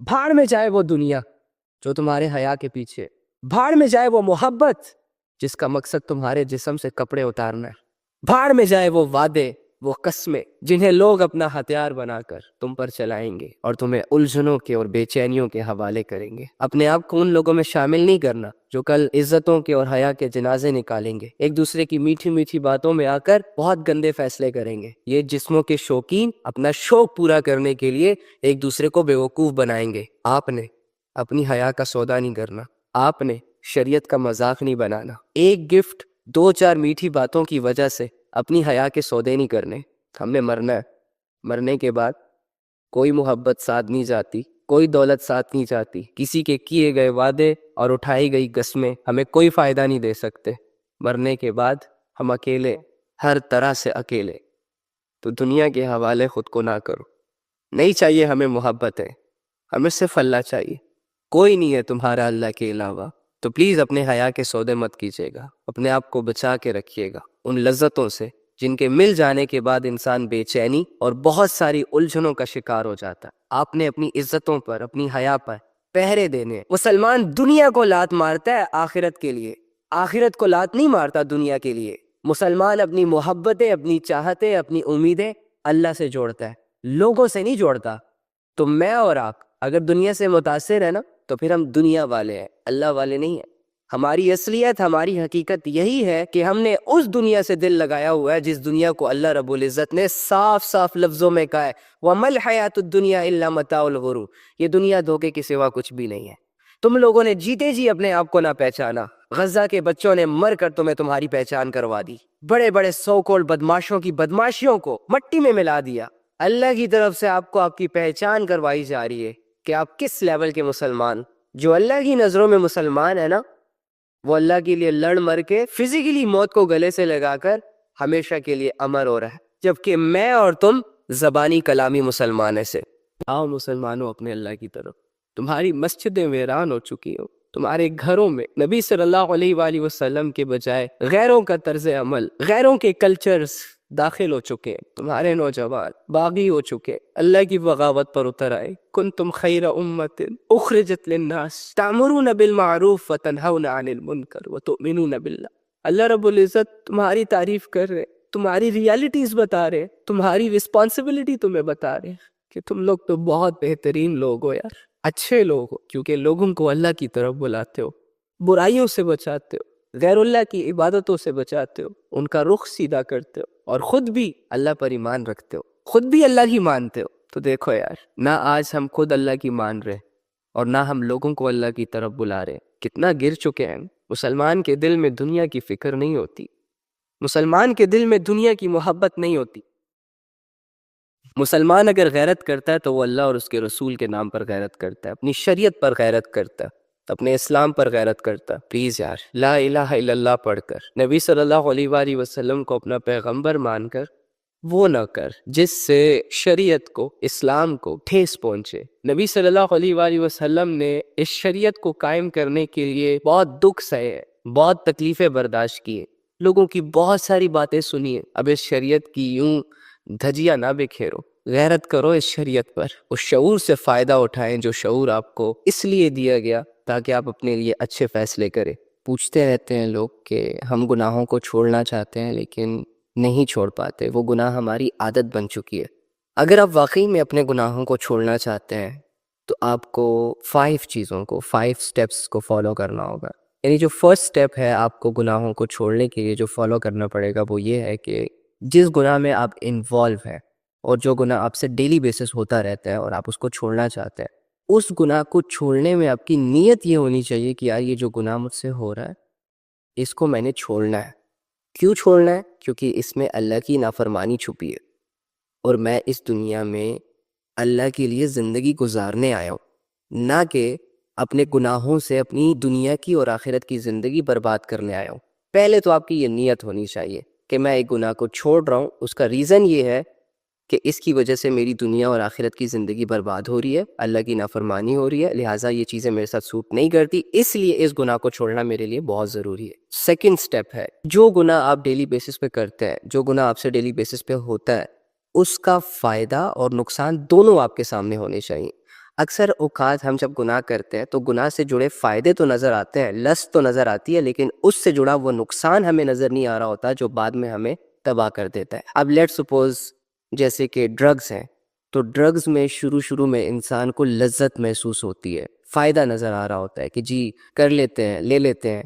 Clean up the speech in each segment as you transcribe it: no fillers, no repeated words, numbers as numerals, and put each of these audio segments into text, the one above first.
بھاڑ میں جائے وہ دنیا جو تمہارے حیا کے پیچھے، بھاڑ میں جائے وہ محبت جس کا مقصد تمہارے جسم سے کپڑے اتارنا ہے، بھاڑ میں جائے وہ وعدے، وہ قسمیں جنہیں لوگ اپنا ہتھیار بنا کر تم پر چلائیں گے اور تمہیں الجھنوں کے اور بے چینیوں کے حوالے کریں گے۔ اپنے آپ کو ان لوگوں میں شامل نہیں کرنا جو کل عزتوں کے اور حیا کے جنازے نکالیں گے، ایک دوسرے کی میٹھی میٹھی باتوں میں آ کر بہت گندے فیصلے کریں گے۔ یہ جسموں کے شوقین اپنا شوق پورا کرنے کے لیے ایک دوسرے کو بیوقوف بنائیں گے۔ آپ نے اپنی حیا کا سودا نہیں کرنا، آپ نے شریعت کا مذاق نہیں بنانا۔ ایک گفٹ، دو چار میٹھی باتوں کی وجہ سے اپنی حیا کے سودے نہیں کرنے۔ ہم نے مرنا ہے، مرنے کے بعد کوئی محبت ساتھ نہیں جاتی، کوئی دولت ساتھ نہیں جاتی، کسی کے کیے گئے وعدے اور اٹھائی گئی قسمیں ہمیں کوئی فائدہ نہیں دے سکتے۔ مرنے کے بعد ہم اکیلے، ہر طرح سے اکیلے۔ تو دنیا کے حوالے خود کو نہ کرو۔ نہیں چاہیے ہمیں محبتیں، ہمیں صرف اللہ چاہیے۔ کوئی نہیں ہے تمہارا اللہ کے علاوہ۔ تو پلیز اپنے حیا کے سودے مت کیجیے گا، اپنے آپ کو بچا کے رکھیے گا ان لذتوں سے جن کے مل جانے کے بعد انسان بے چینی اور بہت ساری الجھنوں کا شکار ہو جاتا ہے۔ آپ نے اپنی عزتوں پر، اپنی حیا پر پہرے دینے۔ مسلمان دنیا کو لات مارتا ہے آخرت کے لیے، آخرت کو لات نہیں مارتا دنیا کے لیے۔ مسلمان اپنی محبتیں، اپنی چاہتیں، اپنی امیدیں اللہ سے جوڑتا ہے، لوگوں سے نہیں جوڑتا۔ تو میں اور آپ اگر دنیا سے متاثر ہے نا تو پھر ہم دنیا والے ہیں، اللہ والے نہیں ہیں۔ ہماری اصلیت، ہماری حقیقت یہی ہے کہ ہم نے اس دنیا سے دل لگایا ہوا ہے جس دنیا کو اللہ رب العزت نے صاف صاف لفظوں میں کہا ہے وَمَا الْحَيَاةُ الدُّنْيَا إِلَّا مَتَاعُ الْغُرُورِ، یہ دنیا دھوکے کے سوا کچھ بھی نہیں ہے۔ تم لوگوں نے جیتے جی اپنے آپ کو نہ پہچانا، غزہ کے بچوں نے مر کر تمہیں تمہاری پہچان کروا دی، بڑے بڑے سو کول بدماشوں کی بدماشیوں کو مٹی میں ملا دیا۔ اللہ کی طرف سے آپ کو آپ کی پہچان کروائی جا رہی ہے کہ آپ کس لیول کے مسلمان۔ جو اللہ کی نظروں میں مسلمان ہے نا، وہ اللہ کے لیے لڑ مر کے فزیکلی موت کو گلے سے لگا کر ہمیشہ کے لیے امر ہو رہا ہے، جبکہ میں اور تم زبانی کلامی مسلمان سے۔ آؤ مسلمانوں اپنے اللہ کی طرف۔ تمہاری مسجدیں ویران ہو چکی ہو، تمہارے گھروں میں نبی صلی اللہ علیہ وآلہ وسلم کے بجائے غیروں کا طرز عمل، غیروں کے کلچرز داخل ہو چکے ہیں، تمہارے نوجوان باغی ہو چکے، اللہ کی بغاوت پر اتر آئے۔ کنتم خیر امت اخرجت للناس تأمرون بالمعروف وتنہون عن المنکر وتؤمنون باللہ۔ اللہ رب العزت تمہاری تعریف کر رہے، تمہاری ریالٹیز بتا رہے، تمہاری رسپانسبلٹی تمہیں بتا رہے کہ تم لوگ تو بہت بہترین لوگ ہو یار، اچھے لوگ ہو، کیونکہ لوگوں کو اللہ کی طرف بلاتے ہو، برائیوں سے بچاتے ہو، غیر اللہ کی عبادتوں سے بچاتے ہو، ان کا رخ سیدھا کرتے ہو، اور خود بھی اللہ پر ایمان رکھتے ہو، خود بھی اللہ کی مانتے ہو۔ تو دیکھو یار، نہ آج ہم خود اللہ کی مان رہے اور نہ ہم لوگوں کو اللہ کی طرف بلا رہے، کتنا گر چکے ہیں۔ مسلمان کے دل میں دنیا کی فکر نہیں ہوتی، مسلمان کے دل میں دنیا کی محبت نہیں ہوتی۔ مسلمان اگر غیرت کرتا ہے تو وہ اللہ اور اس کے رسول کے نام پر غیرت کرتا ہے، اپنی شریعت پر غیرت کرتا ہے، اپنے اسلام پر غیرت کرتا ہے۔ پلیز یار، لا الہ الا اللہ پڑھ کر، نبی صلی اللہ علیہ وآلہ وسلم کو اپنا پیغمبر مان کر وہ نہ کر جس سے شریعت کو، اسلام کو ٹھیس پہنچے۔ نبی صلی اللہ علیہ وآلہ وسلم نے اس شریعت کو قائم کرنے کے لیے بہت دکھ سہے، بہت تکلیفیں برداشت کیے، لوگوں کی بہت ساری باتیں سنیے۔ اب اس شریعت کی یوں دھجیاں نہ بکھیرو، غیرت کرو اس شریعت پر، اس شعور سے فائدہ اٹھائیں جو شعور آپ کو اس لیے دیا گیا تاکہ آپ اپنے لیے اچھے فیصلے کریں۔ پوچھتے رہتے ہیں لوگ کہ ہم گناہوں کو چھوڑنا چاہتے ہیں لیکن نہیں چھوڑ پاتے، وہ گناہ ہماری عادت بن چکی ہے۔ اگر آپ واقعی میں اپنے گناہوں کو چھوڑنا چاہتے ہیں تو آپ کو 5 سٹیپس کو فالو کرنا ہوگا۔ یعنی جو فرسٹ سٹیپ ہے آپ کو گناہوں کو چھوڑنے کے لیے جو فالو کرنا پڑے گا وہ یہ ہے کہ جس گناہ میں آپ انوالو ہیں اور جو گناہ آپ سے ڈیلی بیسس ہوتا رہتا ہے اور آپ اس کو چھوڑنا چاہتے ہیں، اس گناہ کو چھوڑنے میں آپ کی نیت یہ ہونی چاہیے کہ یار یہ جو گناہ مجھ سے ہو رہا ہے اس کو میں نے چھوڑنا ہے۔ کیوں چھوڑنا ہے؟ کیونکہ اس میں اللہ کی نافرمانی چھپی ہے اور میں اس دنیا میں اللہ کے لیے زندگی گزارنے آیا ہوں، نہ کہ اپنے گناہوں سے اپنی دنیا کی اور آخرت کی زندگی برباد کرنے آیا ہوں۔ پہلے تو آپ کی یہ نیت ہونی چاہیے کہ میں ایک گناہ کو چھوڑ رہا ہوں، اس کا ریزن یہ ہے کہ اس کی وجہ سے میری دنیا اور آخرت کی زندگی برباد ہو رہی ہے، اللہ کی نافرمانی ہو رہی ہے، لہٰذا یہ چیزیں میرے ساتھ سوٹ نہیں کرتی، اس لیے اس گناہ کو چھوڑنا میرے لیے بہت ضروری ہے۔ سیکنڈ سٹیپ ہے، جو گناہ آپ ڈیلی بیسس پہ کرتے ہیں، جو گناہ آپ سے ڈیلی بیسس پہ ہوتا ہے، اس کا فائدہ اور نقصان دونوں آپ کے سامنے ہونے چاہیے۔ اکثر اوقات ہم جب گناہ کرتے ہیں تو گناہ سے جڑے فائدے تو نظر آتے ہیں، لذت تو نظر آتی ہے، لیکن اس سے جڑا وہ نقصان ہمیں نظر نہیں آ رہا ہوتا جو بعد میں ہمیں تباہ کر دیتا ہے۔ اب لیٹ سپوز جیسے کہ ڈرگز ہیں، تو ڈرگز میں شروع میں انسان کو لذت محسوس ہوتی ہے، فائدہ نظر آ رہا ہوتا ہے کہ جی کر لیتے ہیں، لے لیتے ہیں،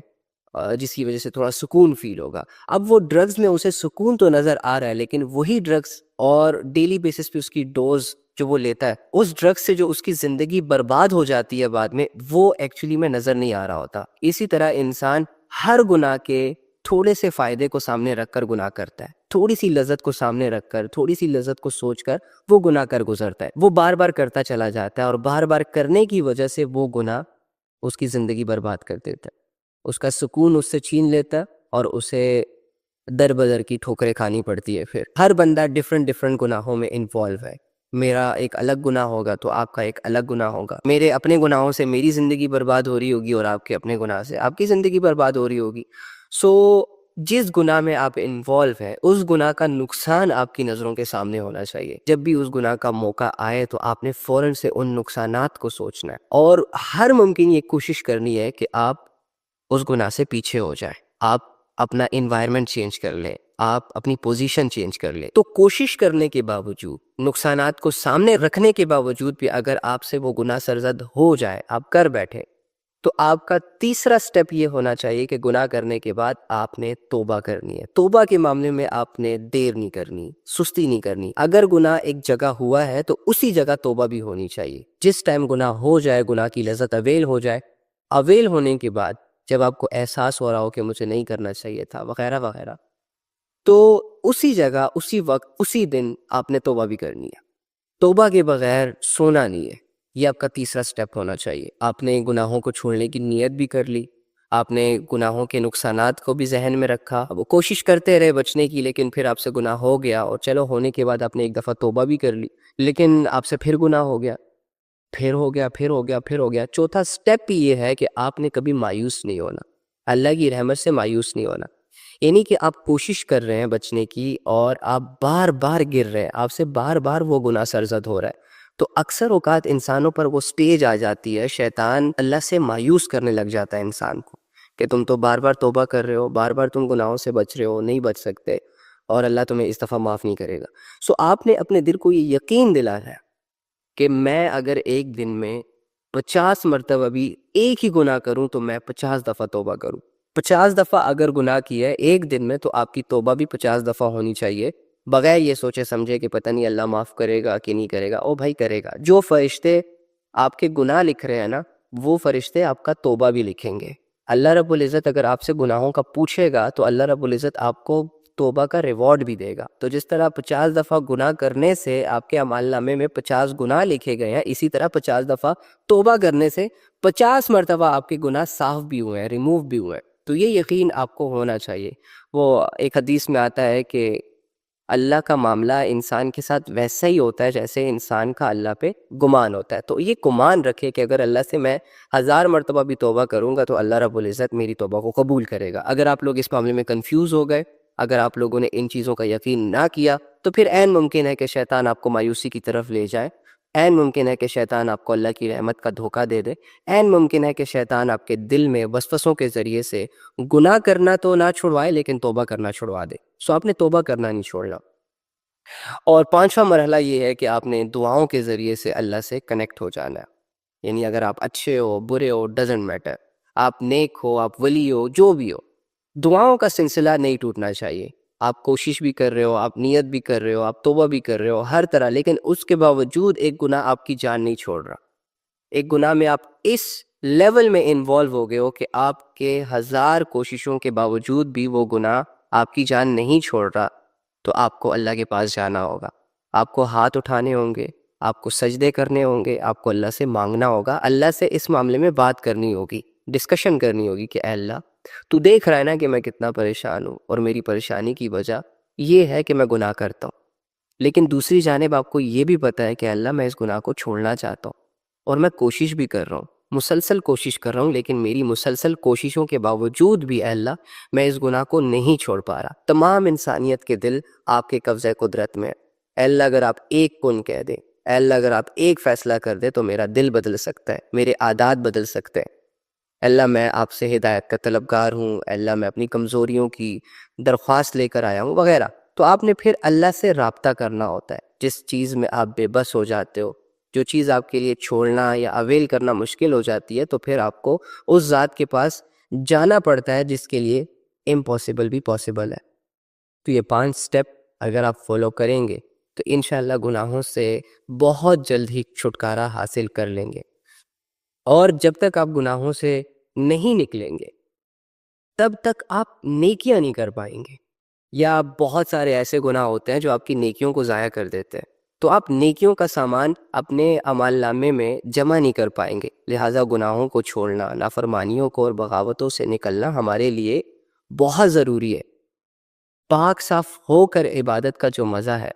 جس کی وجہ سے تھوڑا سکون فیل ہوگا۔ اب وہ ڈرگز میں اسے سکون تو نظر آ رہا ہے، لیکن وہی ڈرگز اور ڈیلی بیسس پہ اس کی ڈوز جو وہ لیتا ہے، اس ڈرگ سے جو اس کی زندگی برباد ہو جاتی ہے بعد میں، وہ ایکچولی میں نظر نہیں آ رہا ہوتا۔ اسی طرح انسان ہر گناہ کے تھوڑے سے فائدے کو سامنے رکھ کر گناہ کرتا ہے، تھوڑی سی لذت کو سامنے رکھ کر، تھوڑی سی لذت کو سوچ کر وہ گناہ کر گزرتا ہے، وہ بار بار کرتا چلا جاتا ہے، اور بار بار کرنے کی وجہ سے وہ گناہ اس کی زندگی برباد کر دیتا ہے، اس کا سکون اس سے چھین لیتا ہے، اور اسے در بدر کی ٹھوکریں کھانی پڑتی ہے۔ پھر ہر بندہ ڈفرنٹ گناہوں میں انوالو ہے، میرا ایک الگ گناہ ہوگا تو آپ کا ایک الگ گناہ ہوگا، میرے اپنے گناہوں سے میری زندگی برباد ہو رہی ہوگی، اور آپ کے اپنے گناہ سے آپ کی زندگی برباد ہو رہی ہوگی۔ سو جس گناہ میں آپ انوالو ہیں، اس گناہ کا نقصان آپ کی نظروں کے سامنے ہونا چاہیے۔ جب بھی اس گناہ کا موقع آئے تو آپ نے فوراً سے ان نقصانات کو سوچنا ہے، اور ہر ممکن یہ کوشش کرنی ہے کہ آپ اس گناہ سے پیچھے ہو جائیں، آپ اپنا انوائرمنٹ چینج کر لیں، آپ اپنی پوزیشن چینج کر لیں۔ تو کوشش کرنے کے باوجود، نقصانات کو سامنے رکھنے کے باوجود بھی اگر آپ سے وہ گناہ سرزد ہو جائے، آپ کر بیٹھے، تو آپ کا تیسرا سٹیپ یہ ہونا چاہیے کہ گناہ کرنے کے بعد آپ نے توبہ کرنی ہے۔ توبہ کے معاملے میں آپ نے دیر نہیں کرنی، سستی نہیں کرنی۔ اگر گناہ ایک جگہ ہوا ہے تو اسی جگہ توبہ بھی ہونی چاہیے۔ جس ٹائم گناہ ہو جائے، گناہ کی لذت اویل ہو جائے، اویل ہونے کے بعد جب آپ کو احساس ہو رہا ہو کہ مجھے نہیں کرنا چاہیے تھا وغیرہ وغیرہ، تو اسی جگہ، اسی وقت، اسی دن آپ نے توبہ بھی کرنی ہے۔ توبہ کے بغیر سونا نہیں ہے، یہ آپ کا تیسرا سٹیپ ہونا چاہیے۔ آپ نے گناہوں کو چھوڑنے کی نیت بھی کر لی، آپ نے گناہوں کے نقصانات کو بھی ذہن میں رکھا، وہ کوشش کرتے رہے بچنے کی، لیکن پھر آپ سے گناہ ہو گیا، اور چلو ہونے کے بعد آپ نے ایک دفعہ توبہ بھی کر لی، لیکن آپ سے پھر گناہ ہو گیا، پھر ہو گیا، پھر ہو گیا، پھر ہو گیا۔ چوتھا سٹیپ بھی یہ ہے کہ آپ نے کبھی مایوس نہیں ہونا، اللہ کی رحمت سے مایوس نہیں ہونا۔ یعنی کہ آپ کوشش کر رہے ہیں بچنے کی، اور آپ بار بار گر رہے ہیں، آپ سے بار بار وہ گناہ سرزد ہو رہا ہے، تو اکثر اوقات انسانوں پر وہ سٹیج آ جاتی ہے، شیطان اللہ سے مایوس کرنے لگ جاتا ہے انسان کو، کہ تم تو بار بار توبہ کر رہے ہو، بار بار تم گناہوں سے بچ رہے ہو، نہیں بچ سکتے، اور اللہ تمہیں اس دفعہ معاف نہیں کرے گا۔ سو آپ نے اپنے دل کو یہ یقین دلانا ہے کہ میں اگر ایک دن میں 50 مرتبہ بھی ایک ہی گناہ کروں تو میں 50 دفعہ توبہ کروں۔ 50 دفعہ اگر گناہ کیا ہے ایک دن میں، تو آپ کی توبہ بھی 50 دفعہ ہونی چاہیے، بغیر یہ سوچے سمجھے کہ پتہ نہیں اللہ معاف کرے گا کہ نہیں کرے گا۔ او بھائی کرے گا۔ جو فرشتے آپ کے گناہ لکھ رہے ہیں نا، وہ فرشتے آپ کا توبہ بھی لکھیں گے۔ اللہ رب العزت اگر آپ سے گناہوں کا پوچھے گا تو اللہ رب العزت آپ کو توبہ کا ریوارڈ بھی دے گا۔ تو جس طرح 50 دفعہ گناہ کرنے سے آپ کے اعمال نامے میں 50 گناہ لکھے گئے ہیں، اسی طرح 50 دفعہ توبہ کرنے سے 50 مرتبہ آپ کے گناہ صاف بھی ہوئے ہیں، ریموو بھی ہوئے ہیں۔ تو یہ یقین آپ کو ہونا چاہیے۔ وہ ایک حدیث میں آتا ہے کہ اللہ کا معاملہ انسان کے ساتھ ویسا ہی ہوتا ہے جیسے انسان کا اللہ پہ گمان ہوتا ہے۔ تو یہ گمان رکھے کہ اگر اللہ سے میں 1000 مرتبہ بھی توبہ کروں گا تو اللہ رب العزت میری توبہ کو قبول کرے گا۔ اگر آپ لوگ اس معاملے میں کنفیوز ہو گئے، اگر آپ لوگوں نے ان چیزوں کا یقین نہ کیا، تو پھر عین ممکن ہے کہ شیطان آپ کو مایوسی کی طرف لے جائے، عین ممکن ہے کہ شیطان آپ کو اللہ کی رحمت کا دھوکہ دے دے، عین ممکن ہے کہ شیطان آپ کے دل میں وسوسوں کے ذریعے سے گناہ کرنا تو نہ چھڑوائے لیکن توبہ کرنا چھڑوا دے۔ سو آپ نے توبہ کرنا نہیں چھوڑنا۔ اور پانچواں مرحلہ یہ ہے کہ آپ نے دعاؤں کے ذریعے سے اللہ سے کنیکٹ ہو جانا ہے۔ یعنی اگر آپ اچھے ہو، برے ہو، ڈزنٹ میٹر، آپ نیک ہو، آپ ولی ہو، جو بھی ہو، دعاؤں کا سلسلہ نہیں ٹوٹنا چاہیے۔ آپ کوشش بھی کر رہے ہو، آپ نیت بھی کر رہے ہو، آپ توبہ بھی کر رہے ہو، ہر طرح، لیکن اس کے باوجود ایک گناہ آپ کی جان نہیں چھوڑ رہا۔ ایک گناہ میں آپ اس لیول میں انوالو ہو گئے ہو کہ آپ کے 1000 کوششوں کے باوجود بھی وہ گناہ آپ کی جان نہیں چھوڑ رہا، تو آپ کو اللہ کے پاس جانا ہوگا، آپ کو ہاتھ اٹھانے ہوں گے، آپ کو سجدے کرنے ہوں گے، آپ کو اللہ سے مانگنا ہوگا، اللہ سے اس معاملے میں بات کرنی ہوگی، ڈسکشن کرنی ہوگی کہ اے اللہ تو دیکھ رہا ہے نا کہ میں کتنا پریشان ہوں، اور میری پریشانی کی وجہ یہ ہے کہ میں گناہ کرتا ہوں، لیکن دوسری جانب آپ کو یہ بھی پتہ ہے کہ اللہ میں اس گناہ کو چھوڑنا چاہتا ہوں، اور میں کوشش بھی کر رہا ہوں، مسلسل کوشش کر رہا ہوں، لیکن میری مسلسل کوششوں کے باوجود بھی اے اللہ میں اس گناہ کو نہیں چھوڑ پا رہا۔ تمام انسانیت کے دل آپ کے قبضہ قدرت میں ہے۔ اے اللہ اگر آپ ایک کن کہہ دیں، اے اللہ اگر آپ ایک فیصلہ کر دے تو میرا دل بدل سکتا ہے، میرے عادات بدل سکتے ہیں۔ اللہ میں آپ سے ہدایت کا طلبگار ہوں، اللہ میں اپنی کمزوریوں کی درخواست لے کر آیا ہوں وغیرہ۔ تو آپ نے پھر اللہ سے رابطہ کرنا ہوتا ہے۔ جس چیز میں آپ بے بس ہو جاتے ہو، جو چیز آپ کے لیے چھوڑنا یا اویل کرنا مشکل ہو جاتی ہے، تو پھر آپ کو اس ذات کے پاس جانا پڑتا ہے جس کے لیے امپاسبل بھی پاسبل ہے۔ تو یہ 5 سٹیپ اگر آپ فالو کریں گے تو انشاءاللہ گناہوں سے بہت جلد ہی چھٹکارا حاصل کر لیں گے۔ اور جب تک آپ گناہوں سے نہیں نکلیں گے تب تک آپ نیکیاں نہیں کر پائیں گے، یا بہت سارے ایسے گناہ ہوتے ہیں جو آپ کی نیکیوں کو ضائع کر دیتے ہیں، تو آپ نیکیوں کا سامان اپنے اعمال نامے میں جمع نہیں کر پائیں گے۔ لہٰذا گناہوں کو چھوڑنا، نافرمانیوں کو اور بغاوتوں سے نکلنا ہمارے لیے بہت ضروری ہے۔ پاک صاف ہو کر عبادت کا جو مزہ ہے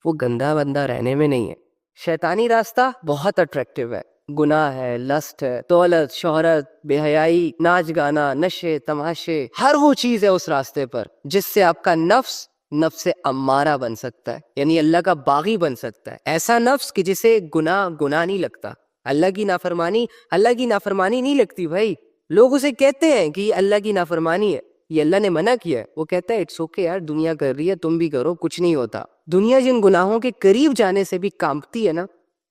وہ گندا بندہ رہنے میں نہیں ہے۔ شیطانی راستہ بہت اٹریکٹیو ہے، گناہ ہے، لسٹ ہے، دولت، شہرت، بے حیائی، ناچ گانا، نشے تماشے، ہر وہ چیز ہے اس راستے پر جس سے آپ کا نفس امارہ بن سکتا ہے، یعنی اللہ کا باغی بن سکتا ہے۔ ایسا نفس کہ جسے گناہ نہیں لگتا، اللہ کی نافرمانی نہیں لگتی۔ بھائی لوگ اسے کہتے ہیں کہ یہ اللہ کی نافرمانی ہے، یہ اللہ نے منع کیا ہے، وہ کہتا ہے اٹس اوکے یار، دنیا کر رہی ہے تم بھی کرو، کچھ نہیں ہوتا۔ دنیا جن گناہوں کے قریب جانے سے بھی کانپتی ہے نا،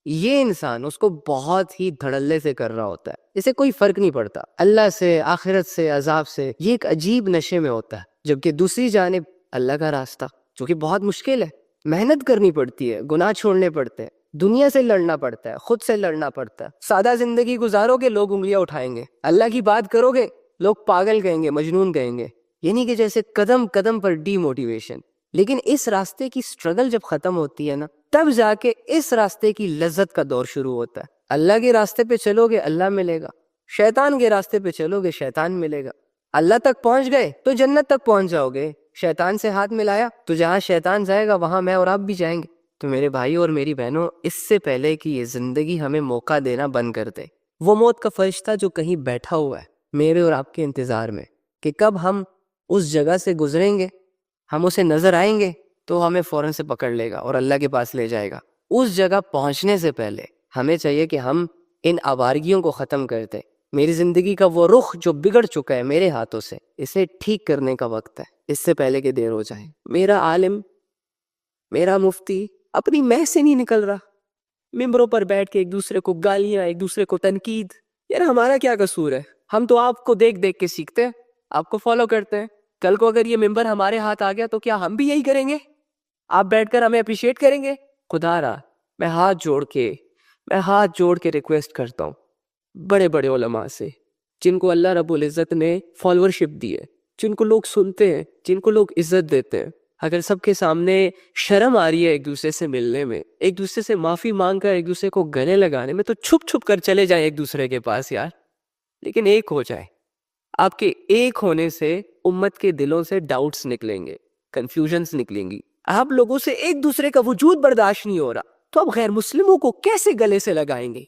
یہ انسان اس کو بہت ہی دھڑلے سے کر رہا ہوتا ہے، اسے کوئی فرق نہیں پڑتا اللہ سے، آخرت سے، عذاب سے، یہ ایک عجیب نشے میں ہوتا ہے۔ جبکہ دوسری جانب اللہ کا راستہ جو کہ بہت مشکل ہے، محنت کرنی پڑتی ہے، گناہ چھوڑنے پڑتے ہیں، دنیا سے لڑنا پڑتا ہے، خود سے لڑنا پڑتا ہے۔ سادہ زندگی گزارو گے لوگ انگلیاں اٹھائیں گے، اللہ کی بات کرو گے لوگ پاگل کہیں گے، مجنون کہیں گے، یعنی کہ جیسے قدم قدم پر ڈی موٹیویشن۔ لیکن اس راستے کی سٹرگل جب ختم ہوتی ہے نا، تب جا کے اس راستے کی لذت کا دور شروع ہوتا ہے۔ اللہ کے راستے پہ چلو گے اللہ ملے گا، شیطان کے راستے پہ چلو گے شیطان ملے گا۔ اللہ تک پہنچ گئے تو جنت تک پہنچ جاؤ گے، شیطان سے ہاتھ ملایا تو جہاں شیطان جائے گا وہاں میں اور آپ بھی جائیں گے۔ تو میرے بھائی اور میری بہنوں، اس سے پہلے کہ یہ زندگی ہمیں موقع دینا بند کر دے، وہ موت کا فرشتہ جو کہیں بیٹھا ہوا ہے میرے اور آپ کے انتظار میں کہ کب ہم اس جگہ سے گزریں گے، ہم اسے نظر آئیں گے تو ہمیں فوراً سے پکڑ لے گا اور اللہ کے پاس لے جائے گا۔ اس جگہ پہنچنے سے پہلے ہمیں چاہیے کہ ہم ان آوارگیوں کو ختم کر دیں۔ میری زندگی کا وہ رخ جو بگڑ چکا ہے میرے ہاتھوں سے، اسے ٹھیک کرنے کا وقت ہے، اس سے پہلے کہ دیر ہو جائے۔ میرا عالم، میرا مفتی اپنی مہ سے نہیں نکل رہا، ممبروں پر بیٹھ کے ایک دوسرے کو گالیاں، ایک دوسرے کو تنقید۔ یار ہمارا کیا قصور ہے؟ ہم تو آپ کو دیکھ دیکھ کے سیکھتے ہیں، آپ کو فالو کرتے ہیں۔ کل کو اگر یہ ممبر ہمارے ہاتھ آ گیا تو کیا ہم بھی یہی کریں گے؟ آپ بیٹھ کر ہمیں اپریشیٹ کریں گے؟ خدا را میں ہاتھ جوڑ کے ریکویسٹ کرتا ہوں بڑے بڑے علماء سے، جن کو اللہ رب العزت نے فالوورشپ دی ہے، جن کو لوگ سنتے ہیں، جن کو لوگ عزت دیتے ہیں، اگر سب کے سامنے شرم آ رہی ہے ایک دوسرے سے ملنے میں، ایک دوسرے سے معافی مانگ کر ایک دوسرے کو گلے لگانے میں، تو چھپ چھپ کر چلے جائیں ایک دوسرے کے پاس یار، لیکن ایک ہو جائے۔ آپ کے ایک ہونے سے امت کے دلوں سے ڈاؤٹس نکلیں گے، کنفیوژنز نکلیں گی۔ آپ لوگوں سے ایک دوسرے کا وجود برداشت نہیں ہو رہا تو اب غیر مسلموں کو کیسے گلے سے لگائیں گے؟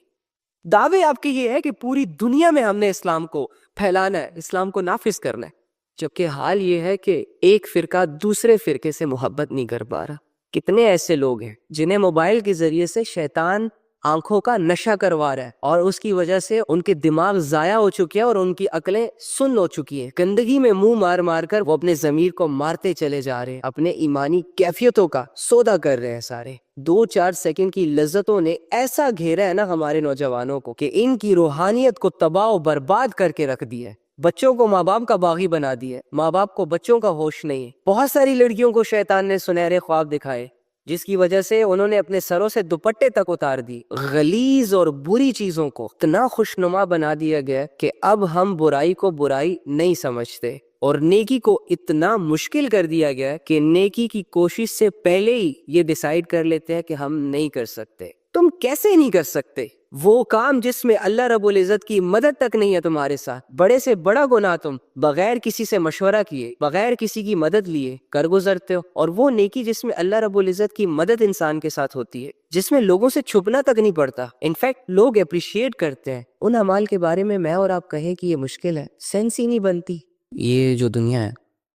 دعوے آپ کے یہ ہے کہ پوری دنیا میں ہم نے اسلام کو پھیلانا ہے، اسلام کو نافذ کرنا ہے، جبکہ حال یہ ہے کہ ایک فرقہ دوسرے فرقے سے محبت نہیں کر پا رہا۔ کتنے ایسے لوگ ہیں جنہیں موبائل کے ذریعے سے شیطان آنکھوں کا نشہ کروا رہا ہے، اور اس کی وجہ سے ان کے دماغ ضائع ہو چکے ہیں اور ان کی عقلیں سن ہو چکی ہیں۔ گندگی میں منہ مار مار کر وہ اپنے ضمیر کو مارتے چلے جا رہے ہیں، اپنے ایمانی کیفیتوں کا سودا کر رہے ہیں سارے۔ 2-4 سیکنڈ کی لذتوں نے ایسا گھیرا ہے نا ہمارے نوجوانوں کو کہ ان کی روحانیت کو تباہ و برباد کر کے رکھ دیا ہے۔ بچوں کو ماں باپ کا باغی بنا دیا ہے، ماں باپ کو بچوں کا ہوش نہیں ہے۔ بہت ساری لڑکیوں کو شیطان نے سنہرے خواب دکھائے جس کی وجہ سے انہوں نے اپنے سروں سے دوپٹے تک اتار دی۔ غلیظ اور بری چیزوں کو اتنا خوشنما بنا دیا گیا کہ اب ہم برائی کو برائی نہیں سمجھتے، اور نیکی کو اتنا مشکل کر دیا گیا کہ نیکی کی کوشش سے پہلے ہی یہ ڈیسائیڈ کر لیتے ہیں کہ ہم نہیں کر سکتے۔ تم کیسے نہیں کر سکتے؟ وہ کام جس میں اللہ رب العزت کی مدد تک نہیں ہے تمہارے ساتھ، بڑے سے بڑا گناہ تم بغیر کسی سے مشورہ کیے، بغیر کسی کی مدد لیے کر گزرتے ہو، اور وہ نیکی جس میں اللہ رب العزت کی مدد انسان کے ساتھ ہوتی ہے، جس میں لوگوں سے چھپنا تک نہیں پڑتا، انفیکٹ لوگ اپریشیٹ کرتے ہیں ان اعمال کے بارے میں اور آپ کہیں کہ یہ مشکل ہے، سینس ہی نہیں بنتی۔ یہ جو دنیا ہے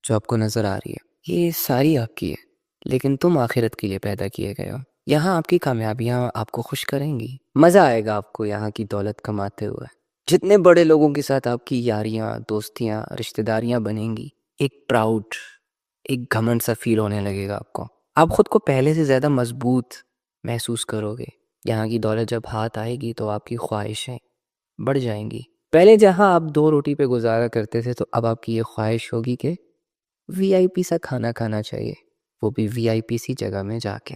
جو آپ کو نظر آ رہی ہے، یہ ساری آپ کی ہے، لیکن تم آخرت کے لیے پیدا کیے گئے ہو۔ یہاں آپ کی کامیابیاں آپ کو خوش کریں گی، مزہ آئے گا آپ کو یہاں کی دولت کماتے ہوئے، جتنے بڑے لوگوں کے ساتھ آپ کی یاریاں، دوستیاں، رشتہ داریاں بنیں گی، ایک پراؤڈ، ایک گھمنڈ سا فیل ہونے لگے گا آپ کو، آپ خود کو پہلے سے زیادہ مضبوط محسوس کرو گے۔ یہاں کی دولت جب ہاتھ آئے گی تو آپ کی خواہشیں بڑھ جائیں گی۔ پہلے جہاں آپ 2 روٹی پہ گزارا کرتے تھے تو اب آپ کی یہ خواہش ہوگی کہ وی آئی پی سا کھانا کھانا چاہیے، وہ بھی وی آئی پی سی جگہ میں جا کے۔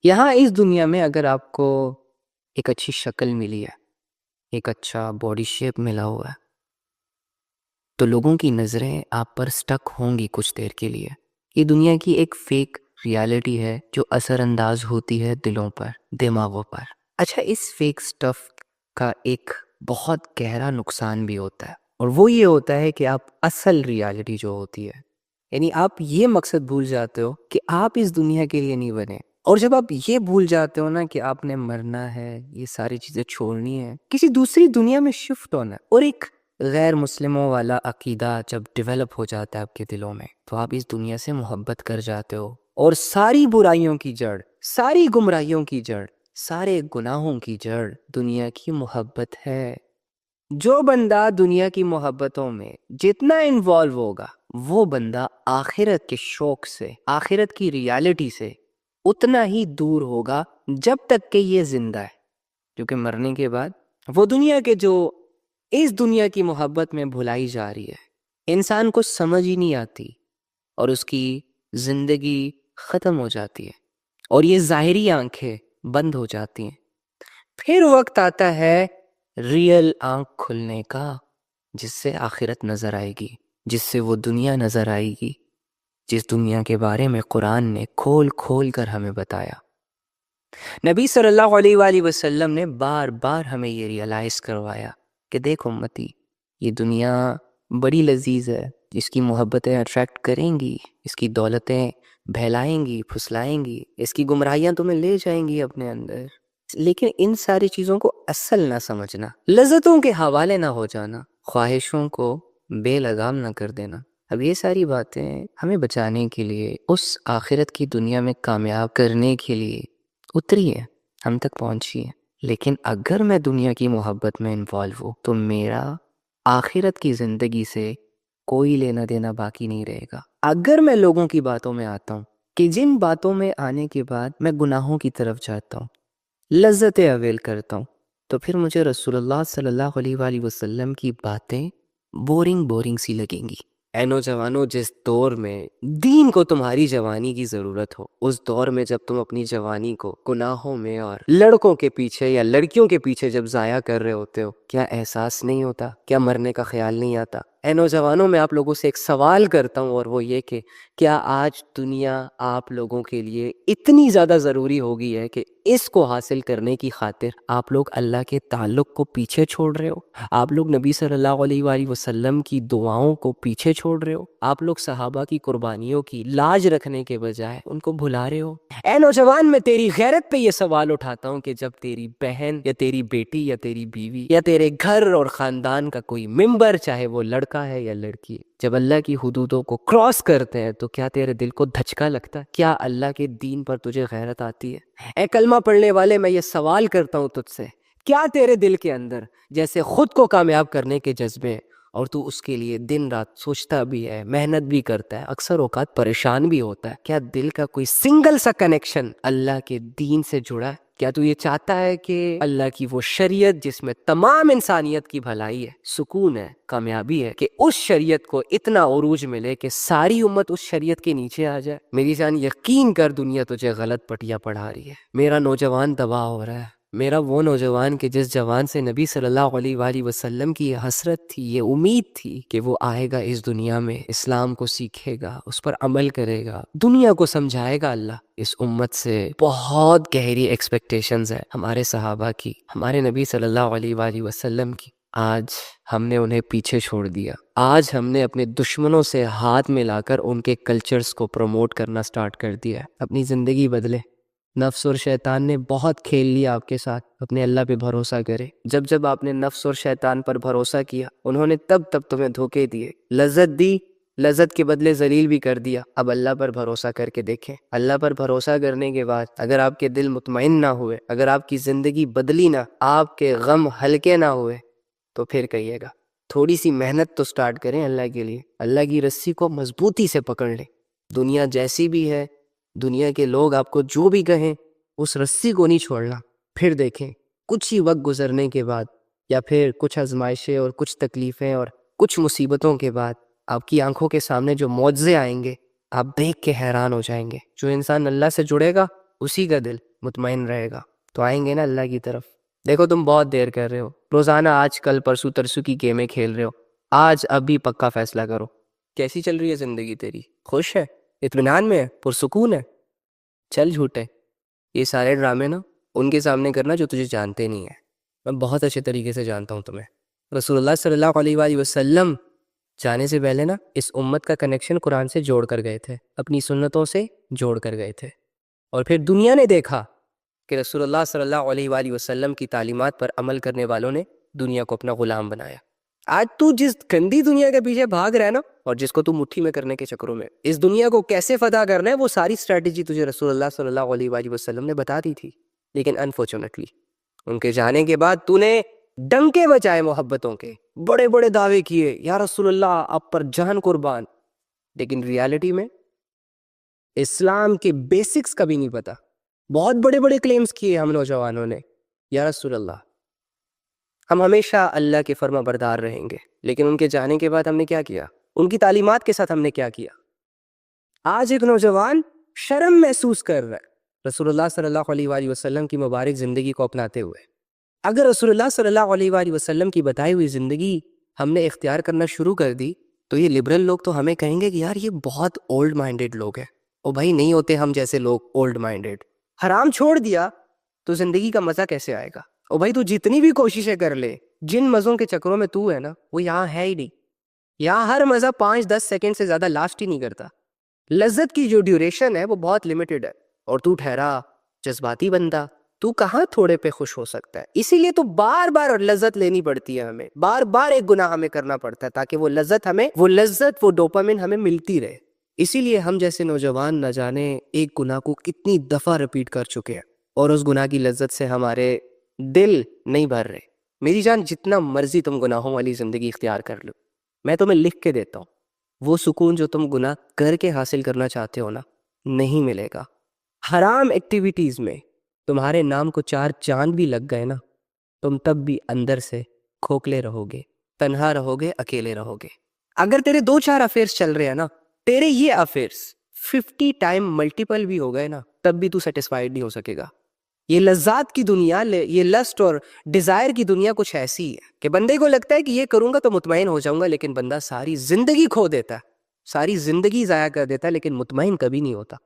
یہاں اس دنیا میں اگر آپ کو ایک اچھی شکل ملی ہے، ایک اچھا باڈی شیپ ملا ہوا ہے، تو لوگوں کی نظریں آپ پر سٹک ہوں گی کچھ دیر کے لیے۔ یہ دنیا کی ایک فیک ریالٹی ہے جو اثر انداز ہوتی ہے دلوں پر، دماغوں پر۔ اچھا، اس فیک سٹف کا ایک بہت گہرا نقصان بھی ہوتا ہے، اور وہ یہ ہوتا ہے کہ آپ اصل ریالٹی جو ہوتی ہے، یعنی آپ یہ مقصد بھول جاتے ہو کہ آپ اس دنیا کے لیے نہیں بنے، اور جب آپ یہ بھول جاتے ہو نا کہ آپ نے مرنا ہے، یہ ساری چیزیں چھوڑنی ہے، کسی دوسری دنیا میں شفٹ ہونا ہے، اور ایک غیر مسلموں والا عقیدہ جب ڈیولپ ہو جاتا ہے آپ کے دلوں میں، تو آپ اس دنیا سے محبت کر جاتے ہو، اور ساری برائیوں کی جڑ، ساری گمراہیوں کی جڑ، سارے گناہوں کی جڑ دنیا کی محبت ہے۔ جو بندہ دنیا کی محبتوں میں جتنا انوالو ہوگا، وہ بندہ آخرت کے شوق سے، آخرت کی ریالٹی سے اتنا ہی دور ہوگا جب تک کہ یہ زندہ ہے، کیونکہ مرنے کے بعد وہ دنیا کے جو اس دنیا کی محبت میں بھلائی جا رہی ہے، انسان کو سمجھ ہی نہیں آتی، اور اس کی زندگی ختم ہو جاتی ہے، اور یہ ظاہری آنکھیں بند ہو جاتی ہیں۔ پھر وقت آتا ہے ریئل آنکھ کھلنے کا، جس سے آخرت نظر آئے گی، جس سے وہ دنیا نظر آئے گی جس دنیا کے بارے میں قرآن نے کھول کھول کر ہمیں بتایا۔ نبی صلی اللہ علیہ وآلہ وسلم نے بار بار ہمیں یہ ریئلائز کروایا کہ دیکھ امتی، یہ دنیا بڑی لذیذ ہے، اس کی محبتیں اٹریکٹ کریں گی، اس کی دولتیں بہلائیں گی، پھسلائیں گی، اس کی گمراہیاں تمہیں لے جائیں گی اپنے اندر، لیکن ان ساری چیزوں کو اصل نہ سمجھنا، لذتوں کے حوالے نہ ہو جانا، خواہشوں کو بے لگام نہ کر دینا۔ اب یہ ساری باتیں ہمیں بچانے کے لیے، اس آخرت کی دنیا میں کامیاب کرنے کے لیے اتری ہے، ہم تک پہنچی ہے۔ لیکن اگر میں دنیا کی محبت میں انوالو ہوں تو میرا آخرت کی زندگی سے کوئی لینا دینا باقی نہیں رہے گا۔ اگر میں لوگوں کی باتوں میں آتا ہوں کہ جن باتوں میں آنے کے بعد میں گناہوں کی طرف جاتا ہوں، لذتیں اویل کرتا ہوں، تو پھر مجھے رسول اللہ صلی اللہ علیہ وآلہ وسلم کی باتیں بورنگ سی لگیں گی۔ اے نوجوانوں، جس دور میں دین کو تمہاری جوانی کی ضرورت ہو، اس دور میں جب تم اپنی جوانی کو گناہوں میں اور لڑکوں کے پیچھے یا لڑکیوں کے پیچھے جب ضائع کر رہے ہوتے ہو، کیا احساس نہیں ہوتا؟ کیا مرنے کا خیال نہیں آتا؟ اے نوجوانوں، میں آپ لوگوں سے ایک سوال کرتا ہوں، اور وہ یہ کہ کیا آج دنیا آپ لوگوں کے لیے اتنی زیادہ ضروری ہو گئی ہے کہ اس کو حاصل کرنے کی خاطر آپ لوگ اللہ کے تعلق کو پیچھے چھوڑ رہے ہو؟ آپ لوگ نبی صلی اللہ علیہ وآلہ وسلم کی دعاؤں کو پیچھے چھوڑ رہے ہو؟ آپ لوگ صحابہ کی قربانیوں کی لاج رکھنے کے بجائے ان کو بھلا رہے ہو؟ اے نوجوان، میں تیری غیرت پہ یہ سوال اٹھاتا ہوں کہ جب تیری بہن یا تیری بیٹی یا تیری بیوی یا تیرے گھر اور خاندان کا کوئی ممبر، چاہے وہ لڑکا ہے یا لڑکی ہے، جب اللہ کی حدودوں کو کراس کرتے ہیں، تو کیا تیرے دل کو دھچکا لگتا ہے؟ کیا اللہ کے دین پر تجھے غیرت آتی ہے؟ اے کلمہ پڑھنے والے، میں یہ سوال کرتا ہوں تجھ سے، کیا تیرے دل کے اندر جیسے خود کو کامیاب کرنے کے جذبے، اور تو اس کے لیے دن رات سوچتا بھی ہے، محنت بھی کرتا ہے، اکثر اوقات پریشان بھی ہوتا ہے، کیا دل کا کوئی سنگل سا کنیکشن اللہ کے دین سے جڑا ہے؟ کیا تو یہ چاہتا ہے کہ اللہ کی وہ شریعت جس میں تمام انسانیت کی بھلائی ہے، سکون ہے، کامیابی ہے، کہ اس شریعت کو اتنا عروج ملے کہ ساری امت اس شریعت کے نیچے آ جائے؟ میری جان، یقین کر، دنیا تجھے غلط پٹیاں پڑھا رہی ہے۔ میرا نوجوان تباہ ہو رہا ہے، میرا وہ نوجوان کہ جس جوان سے نبی صلی اللہ علیہ وآلہ وسلم کی یہ حسرت تھی، یہ امید تھی کہ وہ آئے گا اس دنیا میں، اسلام کو سیکھے گا، اس پر عمل کرے گا، دنیا کو سمجھائے گا اللہ۔ اس امت سے بہت گہری ایکسپیکٹیشنز ہے ہمارے صحابہ کی، ہمارے نبی صلی اللہ علیہ وآلہ وسلم کی۔ آج ہم نے انہیں پیچھے چھوڑ دیا، آج ہم نے اپنے دشمنوں سے ہاتھ ملا کر ان کے کلچرز کو پروموٹ کرنا سٹارٹ کر دیا ہے۔ اپنی زندگی بدلے، نفس اور شیطان نے بہت کھیل لیا آپ کے ساتھ، اپنے اللہ پہ بھروسہ کرے۔ جب آپ نے نفس اور شیطان پر بھروسہ کیا، انہوں نے تب تمہیں دھوکے دیے، لذت دی، لذت کے بدلے ذلیل بھی کر دیا. اب اللہ پر بھروسہ کر کے دیکھیں. اللہ پر بھروسہ کرنے کے بعد اگر آپ کے دل مطمئن نہ ہوئے، اگر آپ کی زندگی بدلی نہ، آپ کے غم ہلکے نہ ہوئے، تو پھر کہیے گا تھوڑی سی محنت تو سٹارٹ کریں اللہ کے لیے. اللہ کی رسی کو مضبوطی سے پکڑ لیں. دنیا جیسی بھی ہے، دنیا کے لوگ آپ کو جو بھی کہیں، اس رسی کو نہیں چھوڑنا. پھر دیکھیں کچھ ہی وقت گزرنے کے بعد، یا پھر کچھ آزمائشیں اور کچھ تکلیفیں اور کچھ مصیبتوں کے بعد، آپ کی آنکھوں کے سامنے جو معجزے آئیں گے، آپ دیکھ کے حیران ہو جائیں گے. جو انسان اللہ سے جڑے گا اسی کا دل مطمئن رہے گا. تو آئیں گے نا اللہ کی طرف. دیکھو تم بہت دیر کر رہے ہو، روزانہ آج کل پرسوں ترسوں کی گیمیں کھیل رہے ہو. آج ابھی پکا فیصلہ کرو. کیسی چل رہی ہے زندگی تیری؟ خوش ہے؟ اطمینان میں ہے؟ پرسکون ہے؟ چل جھوٹے. یہ سارے ڈرامے نا ان کے سامنے کرنا جو تجھے جانتے نہیں ہیں. میں بہت اچھے طریقے سے جانتا ہوں تمہیں. رسول اللہ صلی اللہ علیہ وآلہ وسلم جانے سے پہلے نا اس امت کا کنیکشن قرآن سے جوڑ کر گئے تھے، اپنی سنتوں سے جوڑ کر گئے تھے. اور پھر دنیا نے دیکھا کہ رسول اللہ صلی اللہ علیہ وآلہ وسلم کی تعلیمات پر عمل کرنے والوں نے دنیا کو اپنا غلام بنایا. آج تو جس گندی دنیا کے پیچھے بھاگ رہا ہے نا، اور جس کو تو مٹھی میں کرنے کے چکروں میں، اس دنیا کو کیسے فتح کرنا ہے، وہ ساری اسٹریٹجی تجھے رسول اللہ صلی اللہ علیہ وآلہ وسلم نے بتا دی تھی. لیکن انفارچونیٹلی ان کے جانے کے بعد تو نے ڈنکے بجائے محبتوں کے، بڑے بڑے دعوے کیے، یا رسول اللہ آپ پر جان قربان. لیکن ریالٹی میں اسلام کے بیسکس کا بھی نہیں پتا. بہت بڑے بڑے کلیمز کیے ہم نوجوانوں نے، یا رسول اللہ ہم ہمیشہ اللہ کے فرما بردار رہیں گے. لیکن ان کے جانے کے بعد ہم نے کیا کیا؟ ان کی تعلیمات کے ساتھ ہم نے کیا کیا؟ آج ایک نوجوان شرم محسوس کر رہا ہے رسول اللہ صلی اللہ علیہ وآلہ وسلم کی مبارک زندگی کو اپناتے ہوئے. اگر رسول اللہ صلی اللہ علیہ وآلہ وسلم کی بتائی ہوئی زندگی ہم نے اختیار کرنا شروع کر دی تو یہ لبرل لوگ تو ہمیں کہیں گے کہ یار یہ بہت اولڈ مائنڈیڈ لوگ ہیں. او بھائی نہیں ہوتے ہم جیسے لوگ اولڈ مائنڈیڈ. حرام چھوڑ دیا تو زندگی کا مزہ کیسے آئے گا؟ او بھائی تو جتنی بھی کوششیں کر لے، جن مزوں کے چکروں میں تو ہے نا وہ یہاں ہے ہی نہیں. یہاں ہر مزہ 5-10 سیکنڈ سے زیادہ لاسٹ ہی نہیں کرتا. لذت کی جو ڈیوریشن ہے وہ بہت لیمیٹڈ ہے. اور تو ٹھہرا جذباتی بندہ، تو کہاں تھوڑے پہ خوش ہو سکتا ہے؟ اسی لیے تو بار بار لذت لینی پڑتی ہے ہمیں، بار بار ایک گناہ ہمیں کرنا پڑتا ہے تاکہ وہ لذت وہ ڈوپامن ہمیں ملتی رہے. اسی لیے ہم جیسے نوجوان نہ جانے ایک گناہ کو کتنی دفعہ رپیٹ کر چکے ہیں، اور اس گناہ کی لذت سے ہمارے دل نہیں بھر رہے. میری جان جتنا مرضی تم گناہوں والی زندگی اختیار کر لو، میں تمہیں لکھ کے دیتا ہوں وہ سکون جو تم گناہ کر کے حاصل کرنا چاہتے ہو نا، نہیں ملے گا. حرام ایکٹیویٹیز میں تمہارے نام کو 4 چاند بھی لگ گئے نا، تم تب بھی اندر سے کھوکھلے رہو گے، تنہا رہو گے، اکیلے رہو گے. اگر تیرے 2-4 افیئرس چل رہے ہیں نا، تیرے یہ افیئرس 50 ٹائم ملٹیپل بھی ہو گئے نا، تب بھی تو سیٹسفائیڈ نہیں ہو سکے گا. یہ لذات کی دنیا، یہ لسٹ اور ڈیزائر کی دنیا کچھ ایسی ہے کہ بندے کو لگتا ہے کہ یہ کروں گا تو مطمئن ہو جاؤں گا، لیکن بندہ ساری زندگی کھو دیتا ہے، ساری زندگی ضائع کر دیتا ہے، لیکن مطمئن کبھی نہیں ہوتا.